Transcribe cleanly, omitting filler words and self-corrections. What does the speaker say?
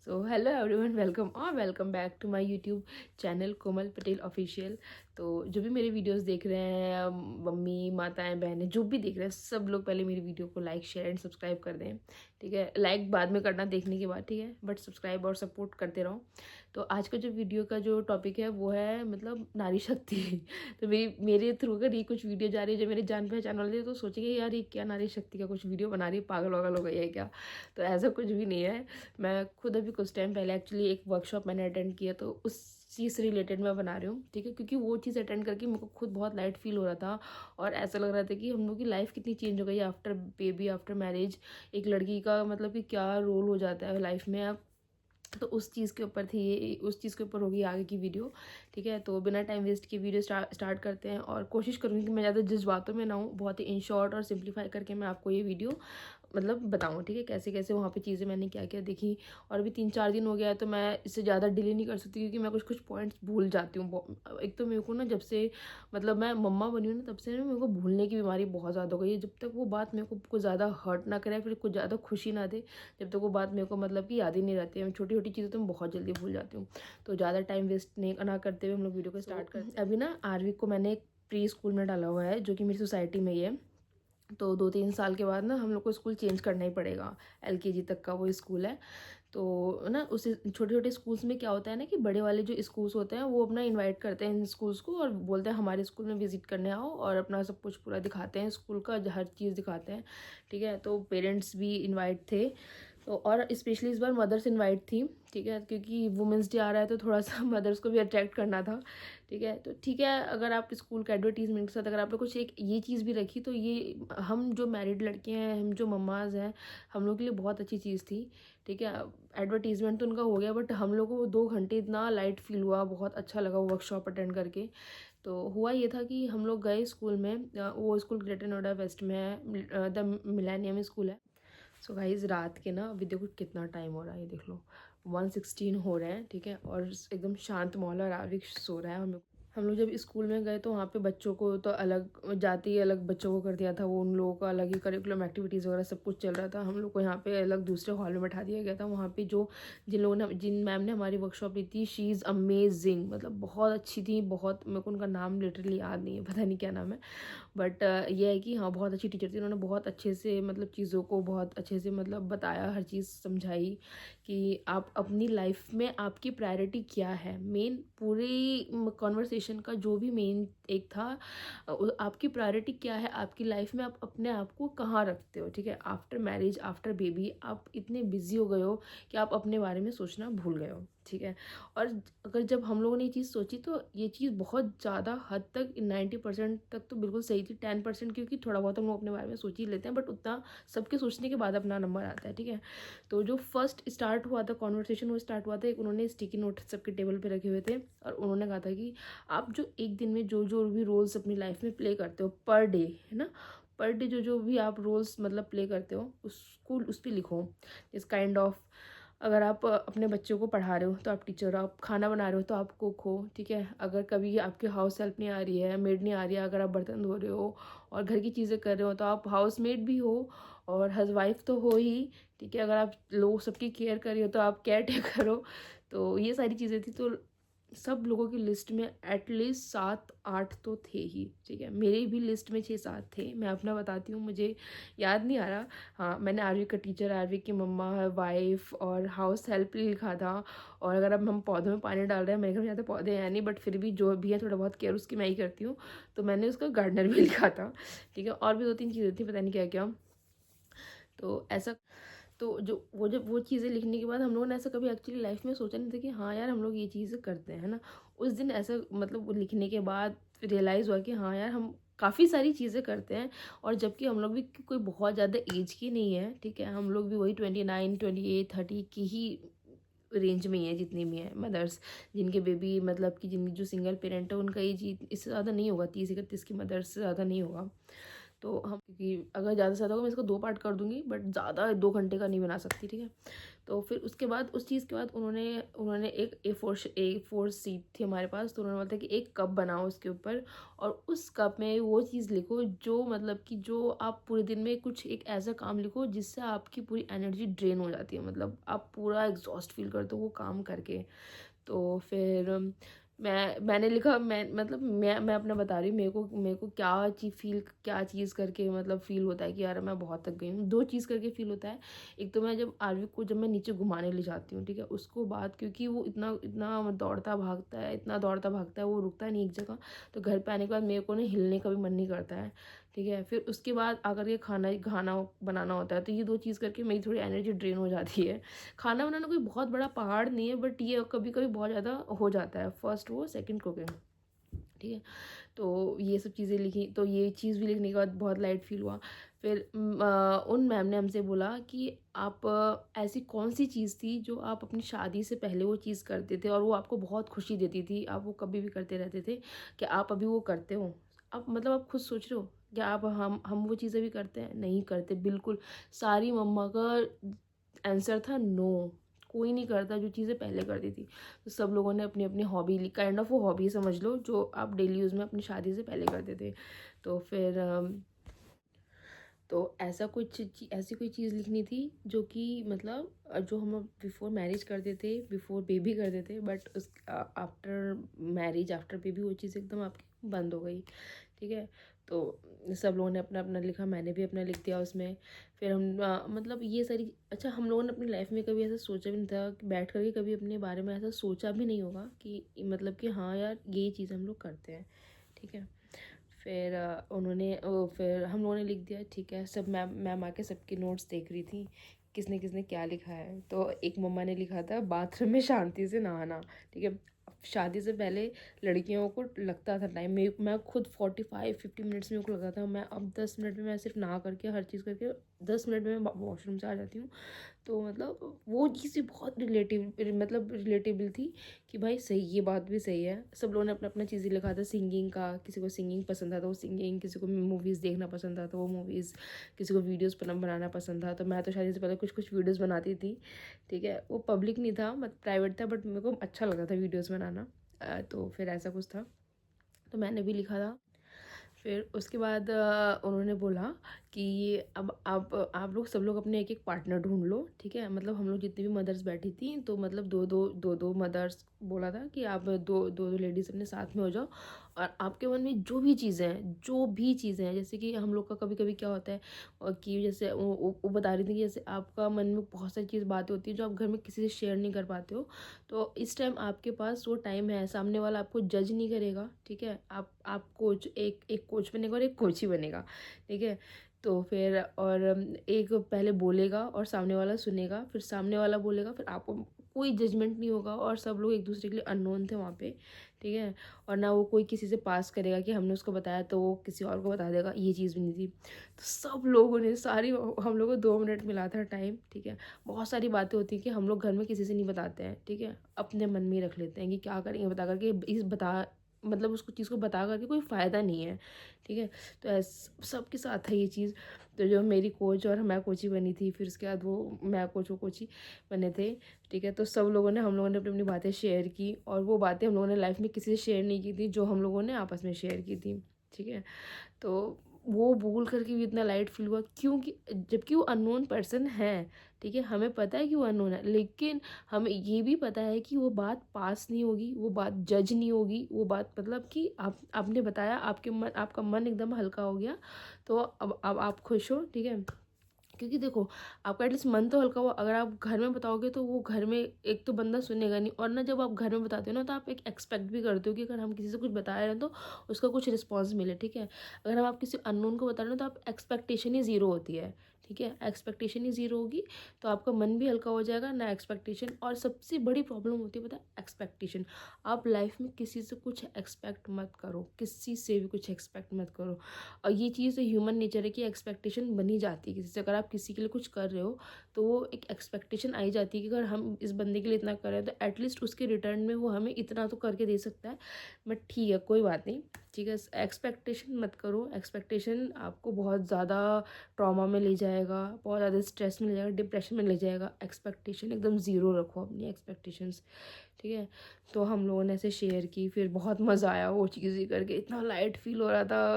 So hello everyone, welcome back to my YouTube channel Komal Patel official. तो जो भी मेरे वीडियोस देख रहे हैं, मम्मी माताएं बहनें जो भी देख रहे हैं, सब लोग पहले मेरी वीडियो को लाइक शेयर एंड सब्सक्राइब कर दें। ठीक है, लाइक बाद में करना देखने के बाद, ठीक है, बट सब्सक्राइब और सपोर्ट करते रहो। तो आज का जो वीडियो का जो टॉपिक है वो है मतलब नारी शक्ति। तो मेरे थ्रू अगर ये कुछ वीडियो जा रही है जो मेरे जान पहचान वाले तो सोचेंगे यार ये क्या नारी शक्ति का कुछ वीडियो बना रही है, पागल वागल हो गई है क्या। तो ऐसा कुछ भी नहीं है। मैं खुद अभी कुछ टाइम पहले एक्चुअली एक वर्कशॉप मैंने अटेंड किया, तो उस चीज़ से रिलेटेड मैं बना रही हूँ। ठीक है, क्योंकि वो चीज़ अटेंड करके मेरे को खुद बहुत लाइट फील हो रहा था और ऐसा लग रहा था कि हम लोग की लाइफ कितनी चेंज हो गई आफ्टर बेबी, आफ्टर मैरिज। एक लड़की का मतलब कि क्या रोल हो जाता है लाइफ में अब। तो उस चीज़ के ऊपर थी ये, उस चीज़ के ऊपर होगी आगे की वीडियो। ठीक है, तो बिना टाइम वेस्ट के वीडियो स्टार्ट करते हैं और कोशिश करूँगी कि मैं ज़्यादा जज्बातों में ना हूँ, बहुत ही इन शॉर्ट और सिंप्लीफाई करके मैं आपको ये वीडियो मतलब बताऊँ। ठीक है, कैसे कैसे वहाँ पे चीज़ें मैंने क्या क्या देखी। और अभी 3-4 दिन हो गया है तो मैं इससे ज़्यादा डिले नहीं कर सकती क्योंकि मैं कुछ कुछ पॉइंट्स भूल जाती हूँ। एक तो मेरे को ना जब से मतलब मैं मम्मा बनी हूँ ना तब से ना मेरे को भूलने की बीमारी बहुत ज़्यादा हो गई है। जब तक वो बात मेरे को कुछ ज़्यादा हर्ट ना करे, फिर कुछ ज़्यादा खुशी ना दे, जब तक वो बात मेरे को मतलब कि याद ही नहीं रहती है। छोटी छोटी चीज़ें तो मैं बहुत जल्दी भूल जाती हूँ। तो ज़्यादा टाइम वेस्ट नहीं ना करते हुए हम लोग वीडियो को स्टार्ट करते हैं। अभी ना आरवी को मैंने एक प्री स्कूल में डाला हुआ है जो कि मेरी सोसाइटी में ही है। तो 2-3 साल के बाद ना हम लोग को स्कूल चेंज करना ही पड़ेगा। एलकेजी तक का वो स्कूल है। तो ना उस छोटे छोटे स्कूल्स में क्या होता है ना कि बड़े वाले जो स्कूल्स होते हैं वो अपना इनवाइट करते हैं इन स्कूल्स को और बोलते हैं हमारे स्कूल में विजिट करने आओ, और अपना सब कुछ पूरा दिखाते हैं, स्कूल का हर चीज़ दिखाते हैं। ठीक है, तो पेरेंट्स भी इन्वाइट थे। तो और स्पेशली इस बार मदर्स इनवाइट थी। ठीक है, क्योंकि वुमेंस डे आ रहा है तो थोड़ा सा मदर्स को भी अट्रैक्ट करना था। ठीक है, तो ठीक है, अगर आप स्कूल का एडवर्टीजमेंट के साथ अगर आपने कुछ एक ये चीज़ भी रखी तो ये हम जो मैरिड लड़के हैं, हम जो मम्माज हैं, हम लोग के लिए बहुत अच्छी चीज़ थी। ठीक है, एडवर्टीजमेंट तो उनका हो गया बट हम लोग को 2 घंटे इतना लाइट फील हुआ, बहुत अच्छा लगा वो वर्कशॉप अटेंड करके। तो हुआ ये था कि हम लोग गए स्कूल में, वो स्कूल ग्रेटर नोएडा वेस्ट में है, द मिलेनियम स्कूल है। सो गाइज रात के ना अभी देखो कितना टाइम हो रहा है, ये देख लो 1:16 हो रहे हैं। ठीक है, और एकदम शांत माहौल और आविक सो रहा है। हम लोग जब स्कूल में गए तो वहाँ पे बच्चों को तो अलग जाति अलग बच्चों को कर दिया था, वो उन लोगों का अलग ही करिकुलम एक्टिविटीज़ वगैरह सब कुछ चल रहा था। हम लोग को यहाँ पे अलग दूसरे हॉल में बैठा दिया गया था। वहाँ पे जो जिन मैम ने हमारी वर्कशॉप ली थी, शी इज़ अमेजिंग, मतलब बहुत अच्छी थी। बहुत, मेरे को उनका नाम लिटरली याद नहीं है, पता नहीं क्या नाम है, बट ये है कि हाँ बहुत अच्छी टीचर थी। उन्होंने बहुत अच्छे से मतलब चीज़ों को बहुत अच्छे से मतलब बताया, हर चीज़ समझाई कि आप अपनी लाइफ में आपकी प्रायोरिटी क्या है। मेन पूरी कॉन्वर्सेशन का जो भी मेन एक था, आपकी प्रायोरिटी क्या है आपकी लाइफ में, आप अपने आप को कहाँ रखते हो। ठीक है, आफ्टर मैरिज आफ्टर बेबी आप इतने बिजी हो गए हो कि आप अपने बारे में सोचना भूल गए हो। ठीक है, और अगर जब हम लोगों ने ये चीज़ सोची तो ये चीज़ बहुत ज़्यादा हद तक 90% तक तो बिल्कुल सही थी। 10% क्योंकि थोड़ा बहुत हम लोग अपने बारे में सोच ही लेते हैं, बट उतना सबके सोचने के बाद अपना नंबर आता है। ठीक है, तो जो फर्स्ट स्टार्ट हुआ था कॉन्वर्सेशन, वो स्टार्ट हुआ था, एक उन्होंने स्टिकी नोट सबके टेबल पे रखे हुए थे और उन्होंने कहा था कि आप जो एक दिन में जो जो भी रोल्स अपनी लाइफ में प्ले करते हो पर डे, है ना, पर डे जो जो भी आप रोल्स मतलब प्ले करते हो उसको उस पर लिखो। इस काइंड ऑफ, अगर आप अपने बच्चों को पढ़ा रहे हो तो आप टीचर हो, आप खाना बना रहे हो तो आप कुक हो। ठीक है, अगर कभी आपकी हाउस हेल्प नहीं आ रही है, मेड नहीं आ रही है, अगर आप बर्तन धो रहे हो और घर की चीज़ें कर रहे हो तो आप हाउस मेड भी हो और हस्बवाइफ तो हो ही। ठीक है, अगर आप लोग सबकी केयर कर रही हो तो आप केयर टेकर हो। तो ये सारी चीज़ें थी। तो सब लोगों की लिस्ट में एटलीस्ट 7-8 तो थे ही। ठीक है, मेरी भी लिस्ट में 6-7 थे। मैं अपना बताती हूँ, मुझे याद नहीं आ रहा। हाँ, मैंने आरवी का टीचर, आरवी की मम्मा, वाइफ और हाउस हेल्प लिखा था। और अगर अब हम पौधों में पानी डाल रहे हैं, मेरे घर में ज़्यादा पौधे हैं नहीं, बट फिर भी जो भी है थोड़ा बहुत केयर उसकी मैं ही करती हूँ, तो मैंने उसका गार्डनर भी लिखा था। ठीक है, और भी 2-3 चीज़ें थी, पता नहीं क्या क्या। तो ऐसा, तो जो वो जब वो चीज़ें लिखने के बाद हम लोगों ने ऐसा कभी एक्चुअली लाइफ में सोचा नहीं था कि हाँ यार हम लोग ये चीज़ें करते हैं, है ना। उस दिन ऐसा मतलब वो लिखने के बाद रियलाइज़ हुआ कि हाँ यार हम काफ़ी सारी चीज़ें करते हैं। और जबकि हम लोग भी कोई बहुत ज़्यादा एज की नहीं है। ठीक है, हम लोग भी वही 29, 28, 30 की ही रेंज में ही है, जितनी भी हैं मदर्स जिनके बेबी मतलब कि जिन जो सिंगल पेरेंट है उनका एज इससे ज़्यादा नहीं होगा, 30-31 की मदर्स से ज़्यादा नहीं होगा। तो हम, क्योंकि अगर ज़्यादा से ज़्यादा होगा मैं इसको 2 पार्ट कर दूंगी, बट ज़्यादा 2 घंटे का नहीं बना सकती। ठीक है, तो फिर उसके बाद उस चीज़ के बाद उन्होंने उन्होंने एक ए4 शीट थी हमारे पास, तो उन्होंने बोला था कि एक कप बनाओ उसके ऊपर, और उस कप में वो चीज़ लिखो जो मतलब कि जो आप पूरे दिन में कुछ एक ऐसा काम लिखो जिससे आपकी पूरी एनर्जी ड्रेन हो जाती है, मतलब आप पूरा एग्जॉस्ट फील करते हो वो काम करके। तो फिर मैंने लिखा, मैं अपना बता रही हूँ, मेरे को क्या चीज़ करके मतलब फ़ील होता है कि यार मैं बहुत थक गई हूँ। 2 चीज़ करके फ़ील होता है। एक तो मैं जब आरवी को जब मैं नीचे घुमाने ले जाती हूँ, ठीक है? उसको बाद क्योंकि वो इतना इतना दौड़ता भागता है, वो रुकता नहीं एक जगह। तो घर पे आने के बाद मेरे को ना हिलने का भी मन नहीं करता है, ठीक है? फिर उसके बाद आकर के खाना बनाना होता है, तो ये 2 चीज़ करके मेरी थोड़ी एनर्जी ड्रेन हो जाती है। खाना बनाना कोई बहुत बड़ा पहाड़ नहीं है, बट ये कभी-कभी बहुत ज़्यादा हो जाता है। फर्स्ट वो, सेकंड कुकिंग, ठीक है? तो ये सब चीज़ें लिखी, तो ये चीज़ भी लिखने के बाद बहुत लाइट फ़ील हुआ। फिर उन मैम ने हमसे बोला कि आप ऐसी कौन-सी चीज़ थी जो आप अपनी शादी से पहले वो चीज़ करते थे और वो आपको बहुत खुशी देती थी, आप वो कभी भी करते रहते थे, क्या आप अभी वो करते हो? आप मतलब आप खुद सोच रहे हो, क्या आप हम वो चीज़ें भी करते हैं? नहीं करते, बिल्कुल। सारी मम्मा का आंसर था नो, कोई नहीं करता जो चीज़ें पहले करती थी। तो सब लोगों ने अपनी अपनी हॉबी ली, काइंड ऑफ वो हॉबी समझ लो जो आप डेली यूज़ में अपनी शादी से पहले करते थे। तो फिर तो ऐसी कोई चीज़ लिखनी थी जो कि मतलब जो हम बिफोर मैरिज करते थे, बिफोर बेबी करते थे, बट उस आफ्टर मैरिज, आफ्टर बेबी वो चीज़ एकदम आपकी बंद हो गई, ठीक है? तो सब लोगों ने अपना अपना लिखा, मैंने भी अपना लिख दिया उसमें। फिर हम मतलब ये सारी, अच्छा हम लोगों ने अपनी लाइफ में कभी ऐसा सोचा भी नहीं था कि बैठ कर के कभी अपने बारे में ऐसा सोचा भी नहीं होगा कि मतलब कि हाँ यार ये चीज़ हम लोग करते हैं, ठीक है? फिर फिर हम लोगों ने लिख दिया, ठीक है? सब मैम आके सबके नोट्स देख रही थी, किसने किसने क्या लिखा है। तो एक मम्मा ने लिखा था बाथरूम में शांति से नहाना, ठीक है? शादी से पहले लड़कियों को लगता था टाइम, मैं खुद 45-50 मिनट्स में को लगा था, मैं अब 10 मिनट में मैं सिर्फ नहा करके हर चीज़ करके 10 मिनट में वॉशरूम से आ जाती हूँ। तो मतलब वो चीज़ भी बहुत रिलेटेबल थी कि भाई सही, ये बात भी सही है। सब लोगों ने अपना अपना चीज़ें लिखा था, सिंगिंग का, किसी को सिंगिंग पसंद था तो वो सिंगिंग, किसी को मूवीज़ देखना पसंद था तो वो मूवीज़, किसी को वीडियोज़ बनाना पसंद था। तो मैं तो शादी से पहले कुछ कुछ वीडियोज़ बनाती थी, ठीक है? वो पब्लिक नहीं था, मतलब प्राइवेट था, बट मेरे को अच्छा लगता था वीडियोज़ बनाना। तो फिर ऐसा कुछ था, तो मैंने भी लिखा था। फिर उसके बाद उन्होंने बोला कि अब आप लोग सब लोग अपने एक एक पार्टनर ढूंढ लो, ठीक है? मतलब हम लोग जितनी भी मदर्स बैठी थी, तो मतलब दो मदर्स बोला था कि आप दो दो लेडीज़ अपने साथ में हो जाओ, और आपके मन में जो भी चीज़ें हैं, जैसे कि हम लोग का कभी कभी क्या होता है कि जैसे वो बता रही थी कि जैसे आपका मन में बहुत सारी बातें होती हैं जो आप घर में किसी से शेयर नहीं कर पाते हो, तो इस टाइम आपके पास वो टाइम है, सामने वाला आपको जज नहीं करेगा, ठीक है? आप कोच, एक कोच बनेगा और एक कोच ही बनेगा, ठीक है? तो फिर और एक पहले बोलेगा और सामने वाला सुनेगा, फिर सामने वाला बोलेगा, फिर आपको कोई जजमेंट नहीं होगा, और सब लोग एक दूसरे के लिए अननोन थे वहाँ पे, ठीक है? और ना वो कोई किसी से पास करेगा कि हमने उसको बताया तो वो किसी और को बता देगा, ये चीज़ भी नहीं थी। तो सब लोगों ने सारी हम लोगों को 2 मिनट मिला था टाइम, ठीक है? बहुत सारी बातें होती हैं कि हम लोग घर में किसी से नहीं बताते हैं, ठीक है? अपने मन में ही रख लेते हैं कि क्या करेंगे बता करके, मतलब उसको चीज़ को बता करके कोई फ़ायदा नहीं है, ठीक है? तो सबके साथ है ये चीज़। तो जो मेरी कोच और मैं कोची बनी थी, फिर उसके बाद वो मैं कोच वो कोची बने थे, ठीक है? तो हम लोगों ने अपनी अपनी बातें शेयर की, और वो बातें हम लोगों ने लाइफ में किसी से शेयर नहीं की थी, जो हम लोगों ने आपस में शेयर की थी, ठीक है? तो वो बोल करके भी इतना लाइट फील हुआ, क्योंकि जबकि वो अननोन पर्सन है, ठीक है? हमें पता है कि वो अननोन है, लेकिन हमें ये भी पता है कि वो बात पास नहीं होगी, वो बात जज नहीं होगी, वो बात मतलब कि आपने बताया, आपका मन एकदम हल्का हो गया, तो अब आप खुश हो, ठीक है? क्योंकि देखो, आपका एटलीस्ट मन तो हल्का हुआ। अगर आप घर में बताओगे तो वो घर में एक तो बंदा सुनेगा नहीं, और ना जब आप घर में बताते हो ना, तो आप एक एक्सपेक्ट भी करते हो कि अगर हम किसी से कुछ बता रहे हैं तो उसका कुछ रिस्पॉन्स मिले, ठीक है? अगर हम आप किसी अननोन को बता रहे हो तो आप एक्सपेक्टेशन ही ज़ीरो होती है, ठीक है? एक्सपेक्टेशन ही ज़ीरो होगी, तो आपका मन भी हल्का हो जाएगा ना एक्सपेक्टेशन। और सबसे बड़ी प्रॉब्लम होती है पता है, एक्सपेक्टेशन। आप लाइफ में किसी से कुछ एक्सपेक्ट मत करो, किसी से भी कुछ एक्सपेक्ट मत करो। और ये चीज़ ह्यूमन नेचर है कि एक्सपेक्टेशन बनी जाती है किसी से। अगर आप किसी के लिए कुछ कर रहे हो तो वो एक एक्सपेक्टेशन आई जाती है कि अगर हम इस बंदे के लिए इतना कर रहे हैं तो एटलीस्ट उसके रिटर्न में वो हमें इतना तो करके दे सकता है। बट ठीक है, कोई बात नहीं, ठीक है। एक्सपेक्टेशन मत करो, एक्सपेक्टेशन आपको बहुत ज़्यादा ट्रॉमा में ले जाएगा, बहुत ज़्यादा स्ट्रेस में ले जाएगा, डिप्रेशन में ले जाएगा। एक्सपेक्टेशन एकदम ज़ीरो रखो अपनी एक्सपेक्टेशंस, ठीक है। तो हम लोगों ने ऐसे शेयर की, फिर बहुत मज़ा आया वो चीज़ें करके, इतना लाइट फील हो रहा था।